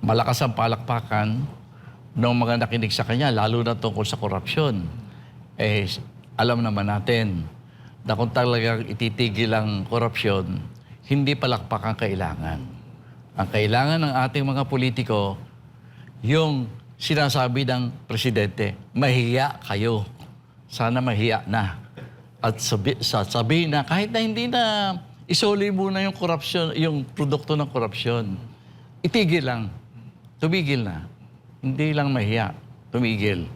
malakas ang palakpakan ng mga nakinig sa kanya, lalo na tungkol sa korupsyon. Eh, alam naman natin na kung talagang ititigil ang korupsyon, hindi palakpak ang kailangan. Ang kailangan ng ating mga politiko, yung sinasabi ng presidente, mahiya kayo. Sana mahiya na. At sabihin na kahit na hindi na isoli muna yung korupsyon, yung produkto ng korupsyon, itigil lang. Tumigil na. Hindi lang mahiya. Tumigil.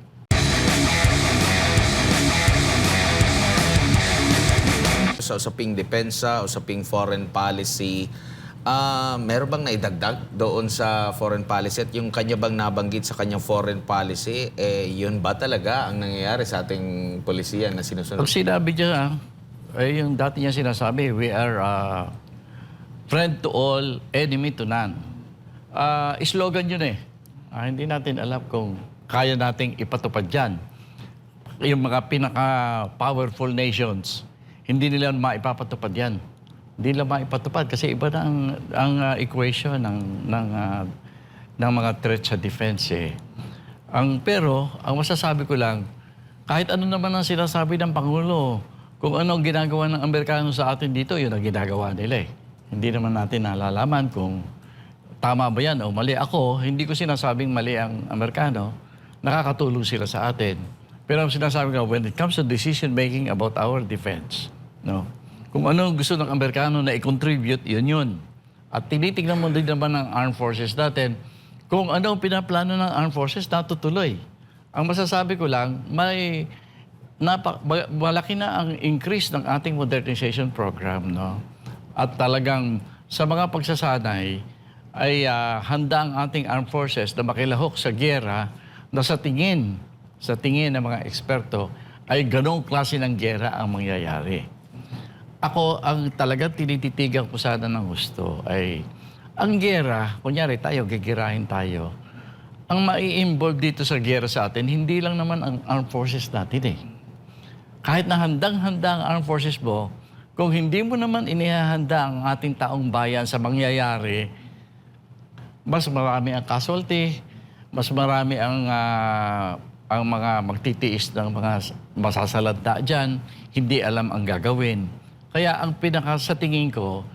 Sa usaping depensa, usaping foreign policy, meron bang naidagdag doon sa foreign policy at yung kanya bang nabanggit sa kanyang foreign policy, yun ba talaga ang nangyayari sa ating polisiya na sinusunod? Pag sinabi niya, yung dati niya sinasabi, we are friend to all, enemy to none. Slogan yun eh. Hindi natin alam kung kaya nating ipatupad yan. Yung mga pinaka-powerful nations, hindi nila maipapatupad yan. Hindi nila maipatupad kasi iba na ang equation ng mga threat sa defense eh. Pero, ang masasabi ko lang, kahit ano naman ang sinasabi ng Pangulo, kung ano ang ginagawa ng Amerikano sa atin dito, yun ang ginagawa nila eh. Hindi naman natin nalalaman kung tama ba yan o mali. Ako, hindi ko sinasabing mali ang Amerikano. Nakakatulong sila sa atin. Pero ang sinasabi ko, when it comes to decision-making about our defense, no? Kung ano gusto ng Amerikano na i-contribute, yun. At tinitignan mo din naman ng armed forces natin, kung ano ang pinaplano ng armed forces, natutuloy. Ang masasabi ko lang, malaki na ang increase ng ating modernization program, no? At talagang sa mga pagsasanay, ay handa ang ating armed forces na makilahok sa giyera na sa tingin ng mga eksperto, ay ganong klase ng giyera ang mangyayari. Ako, ang talagang tinititigan ko sana ng gusto ay, ang giyera, kunyari tayo, gigirahin tayo, ang mai-involve dito sa giyera sa atin, hindi lang naman ang armed forces natin eh. Kahit na handang-handa ang armed forces mo, kung hindi mo naman inihahanda ang ating taong bayan sa mangyayari, mas marami ang casualty, mas marami ang mga magtitiis ng mga masasalanta dyan, hindi alam ang gagawin. Kaya ang sa tingin ko,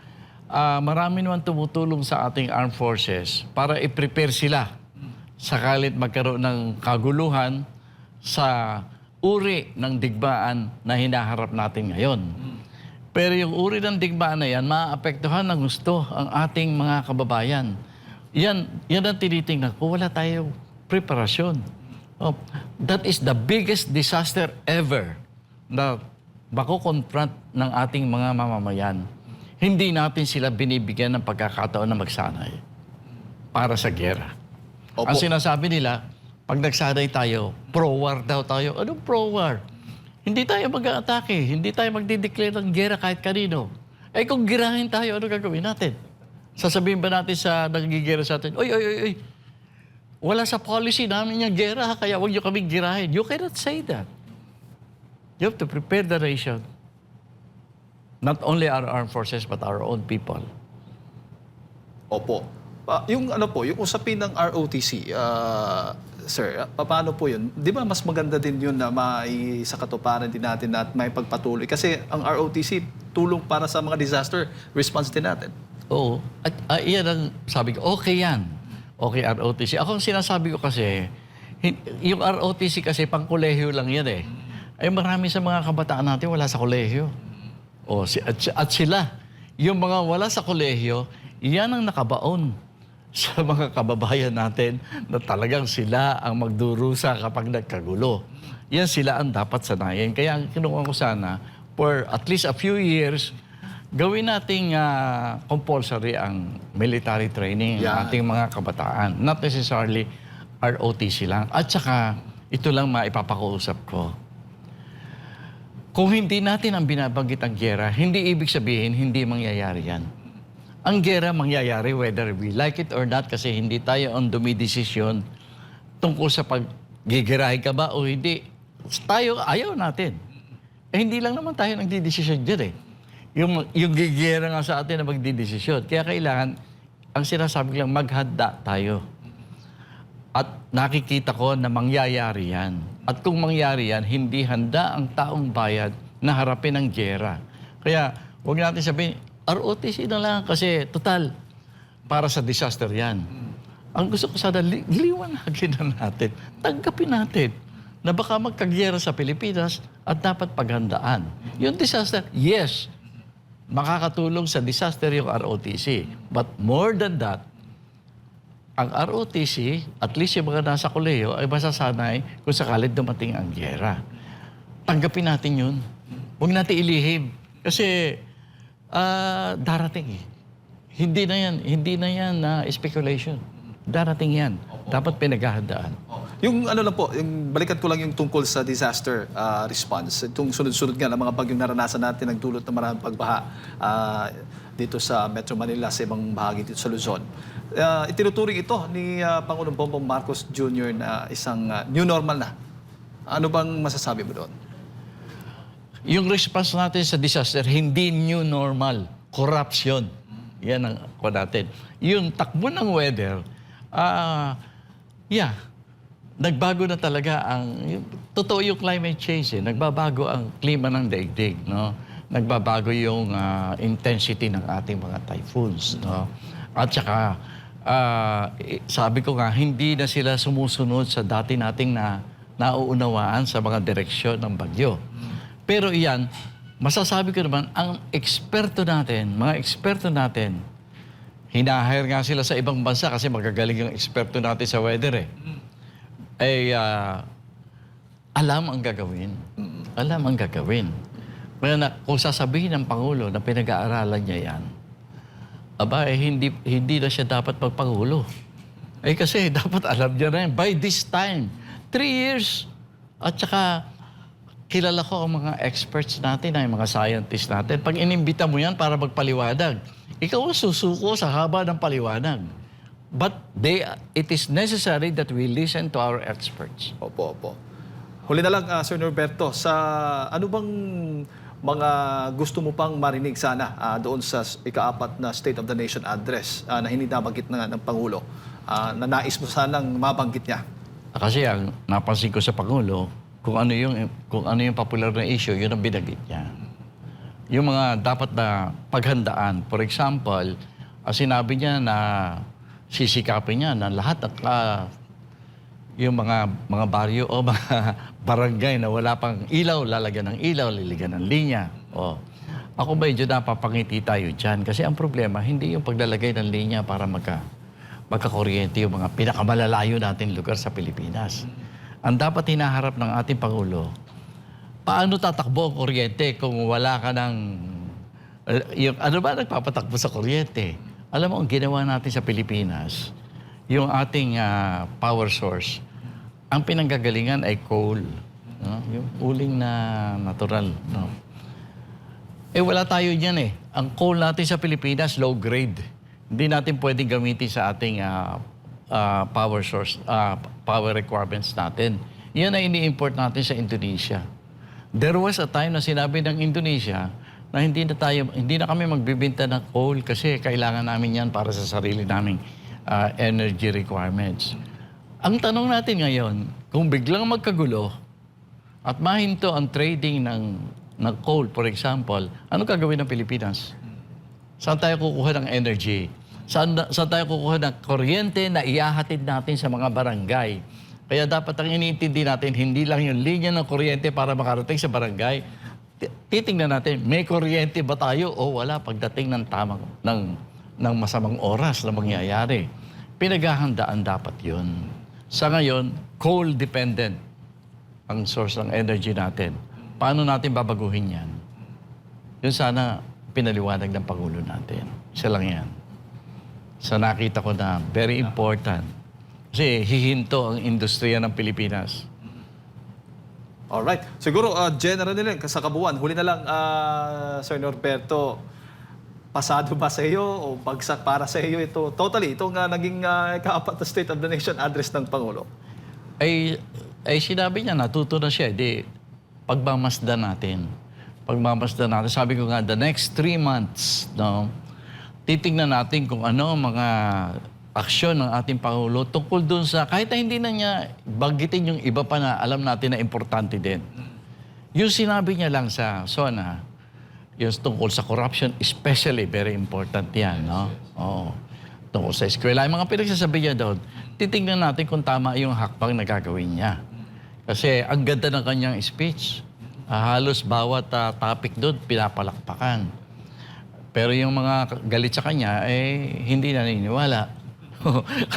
marami naman tumutulong sa ating armed forces para i-prepare sila sakalit magkaroon ng kaguluhan sa uri ng digmaan na hinaharap natin ngayon. Pero yung uri ng digmaan na yan, maapektuhan ng gusto ang ating mga kababayan. Yan ang tinitingnan ko. Wala tayong preparasyon. That is the biggest disaster ever na mako-confront ng ating mga mamamayan. Hindi natin sila binibigyan ng pagkakataon na magsanay para sa giyera. Opo. Ang sinasabi nila, pag nagsanay tayo, pro-war daw tayo. Anong pro-war? Hindi tayo mag-a-atake. Hindi tayo magdideclare ng giyera kahit kanino. Eh kung girahin tayo, ano gagawin natin? Sasabihin ba natin sa nagigiyera sa atin, oy, wala sa policy namin yung giyera, kaya huwag nyo kaming girahin. You cannot say that. You have to prepare the nation. Not only our armed forces, but our own people. Opo. Yung usapin ng ROTC, sir, paano po yun? Di ba mas maganda din yun na sa katuparan din natin at may pagpatuloy? Kasi ang ROTC, tulong para sa mga disaster response din natin. Oo. At yan ang sabi ko, okay yan. Okay, ROTC. Ako ang sinasabi ko kasi, yung ROTC kasi pang kolehiyo lang yan eh. Ay marami sa mga kabataan natin wala sa kolehiyo. At sila, yung mga wala sa kolehiyo, yan ang nakabaon sa mga kababayan natin na talagang sila ang magdurusa kapag nagkagulo. Yan sila ang dapat sanayin. Kaya ang kinuha ko sana, for at least a few years, gawin nating compulsory ang military training ng ating mga kabataan. Not necessarily ROTC lang. At saka, ito lang maipapakuusap ko. Kung hindi natin ang binabanggit ang giyera, hindi ibig sabihin hindi mangyayari yan. Ang giyera mangyayari whether we like it or not kasi hindi tayo ang dumidesisyon tungkol sa paggigirahin ka ba o hindi. Tayo, ayaw natin. Hindi lang naman tayo nagdidesisyon dyan eh. Yung gigera nga sa atin na magdidesisyon. Kaya kailangan, ang sinasabi lang, maghanda tayo. At nakikita ko na mangyayari yan. At kung mangyari yan, hindi handa ang taong bayan na harapin ang giyera. Kaya huwag natin sabihin, ROTC na lang kasi total, para sa disaster yan. Ang gusto ko sana, liwanagin na natin, tanggapin natin na baka magkagyera sa Pilipinas at dapat paghandaan. Yung disaster, yes, makakatulong sa disaster yung ROTC. But more than that, ang ROTC, at least yung mga nasa kolehiyo, ay masasanay kung sakalit dumating ang gyera. Tanggapin natin yun. Huwag natin ilihim. Kasi darating eh. Hindi na yan na speculation. Darating yan. Dapat pinaghahandaan. Yung ano lang po, yung balikan ko lang yung tungkol sa disaster response. Itong sunod-sunod nga ng mga bagyong naranasan natin nagdulot ng maraming pagbaha dito sa Metro Manila, sa ibang bahagi dito sa Luzon. Itinuturing ito ni Pangulong Bongbong Marcos Jr. na isang new normal na. Ano bang masasabi mo doon? Yung response natin sa disaster, hindi new normal. Corruption. Yan ang ko natin. Yung takbo ng weather, nagbago na talaga totoo yung climate change eh. Nagbabago ang klima ng daigdig, no? Nagbabago yung intensity ng ating mga typhoons, no? At saka, sabi ko nga, hindi na sila sumusunod sa dati nating nauunawaan sa mga direksyon ng bagyo. Pero iyan, masasabi ko naman, ang mga eksperto natin, hinahire nga sila sa ibang bansa kasi magagaling yung eksperto natin sa weather eh. Alam ang gagawin. Alam ang gagawin. Kaya kung sasabihin ng Pangulo na pinag-aaralan niya yan, hindi na siya dapat magpangulo. Kasi dapat alam niya na yan. By this time, 3 years. At saka, kilala ko ang mga experts natin, ang mga scientists natin. Pag inimbita mo yan para magpaliwanag, ikaw ang susuko sa haba ng paliwanag. But it is necessary that we listen to our experts. Opo. Huli na lang, Sir Norberto, sa ano bang mga gusto mo pang marinig sana doon sa ika-4 na State of the Nation address na hindi nabanggit na ng Pangulo, na nais mo sanang mabanggit niya? Kasi ang napansin ko sa Pangulo, kung ano yung popular na issue, yun ang binanggit niya. Yung mga dapat na paghandaan. For example, sinabi niya na sisikapin niya na lahat at yung mga baryo o mga barangay na wala pang ilaw, lalagyan ng ilaw, liligan ng linya. Ako medyo napapangiti tayo dyan. Kasi ang problema, hindi yung paglalagay ng linya para magkakuryente yung mga pinakamalalayo nating lugar sa Pilipinas. Ang dapat hinaharap ng ating Pangulo, paano tatakbo ang kuryente kung wala ka ng... ano ba nagpapatakbo sa kuryente? Alam mo, ang ginawa natin sa Pilipinas, yung ating power source, ang pinanggagalingan ay coal. No? Yung uling na natural. No? Wala tayo dyan eh. Ang coal natin sa Pilipinas, low grade. Hindi natin pwedeng gamitin sa ating power source, power requirements natin. Yan ay ini-import natin sa Indonesia. There was a time na sinabi ng Indonesia na hindi na kami magbibenta ng coal kasi kailangan namin yan para sa sarili naming energy requirements. Ang tanong natin ngayon, kung biglang magkagulo at mahinto ang trading ng coal, for example, ano gagawin ng Pilipinas? Saan tayo kukuha ng energy? Saan tayo kukuha ng kuryente na ihahatid natin sa mga barangay? Kaya dapat ang iniintindi natin, hindi lang yung linya ng kuryente para makarating sa barangay. Titingnan natin, may kuryente ba tayo o wala pagdating ng masamang oras na mangyayari. Pinaghahandaan dapat yun. Sa ngayon, coal-dependent ang source ng energy natin. Paano natin babaguhin yan? Yun sana pinaliwanag ng Pangulo natin. Isa lang yan. Sa nakita ko na very important. Kasi hihinto ang industriya ng Pilipinas. Alright. Siguro, general nila, sa kabuuan, huli na lang, Sir Norberto, pasado ba sa iyo o bagsak para sa iyo ito? Totally, itong naging ika-4 na State of the Nation address ng Pangulo. Ay sinabi niya, natuto na siya. Pagmamasdan natin. Sabi ko nga, the next 3 months, no, titingnan natin kung ano mga aksyon ng ating Pangulo tungkol dun sa, kahit na hindi na niya banggitin yung iba pa na alam natin na importante din. Yung sinabi niya lang sa SONA, yung tungkol sa corruption, especially, very important yan, no? Oo. Tungkol sa eskwela. Yung mga pinagsasabi niya doon, titingnan natin kung tama yung hakbang na gagawin niya. Kasi ang ganda ng kanyang speech. Halos bawat topic doon, pinapalakpakan. Pero yung mga galit sa kanya, hindi naniniwala.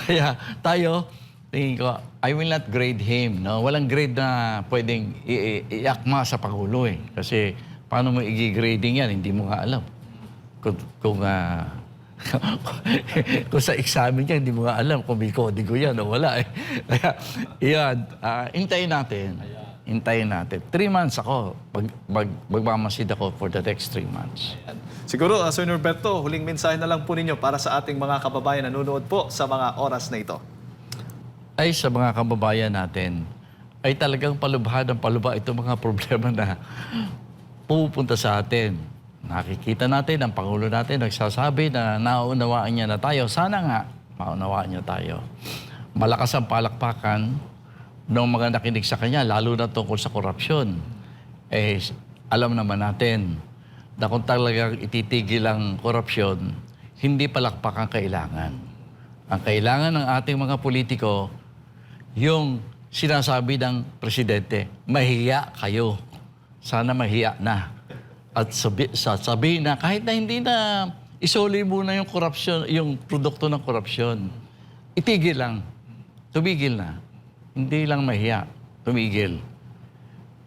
Kaya tayo, tingin ko, I will not grade him. No? Walang grade na pwedeng iakma sa Pangulo eh. Kasi paano mo i-grading yan, hindi mo nga alam. Kung sa examen niya, hindi mo nga alam kung may kodigo yan o wala eh. Kaya, yan, hintayin natin. Hintayin natin. 3 months ako. Magmamasid ako for the next 3 months. Siguro, Sir Norberto, huling mensahe na lang po ninyo para sa ating mga kababayan na nanonood po sa mga oras na ito. Ay sa mga kababayan natin, ay talagang palubha ng palubha itong mga problema na pupunta sa atin. Nakikita natin, ang Pangulo natin nagsasabi na naunawaan niya na tayo. Sana nga, maunawaan niya tayo. Malakas ang palakpakan ng mga nakinig sa kanya, lalo na tungkol sa korupsyon. Alam naman natin na kung talagang ititigil ang korupsyon, hindi palakpak ang kailangan. Ang kailangan ng ating mga politiko, yung sinasabi ng presidente, mahiya kayo. Sana mahiya na. At sabihin na kahit na hindi na isoli muna yung korupsyon, yung produkto ng korupsyon, itigil lang. Tumigil na. Hindi lang mahiya. Tumigil.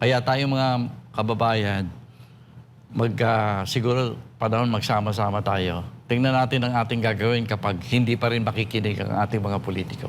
Kaya tayo mga kababayan, siguro panahon magsama-sama tayo. Tingnan natin ang ating gagawin kapag hindi pa rin makikinig ang ating mga politiko.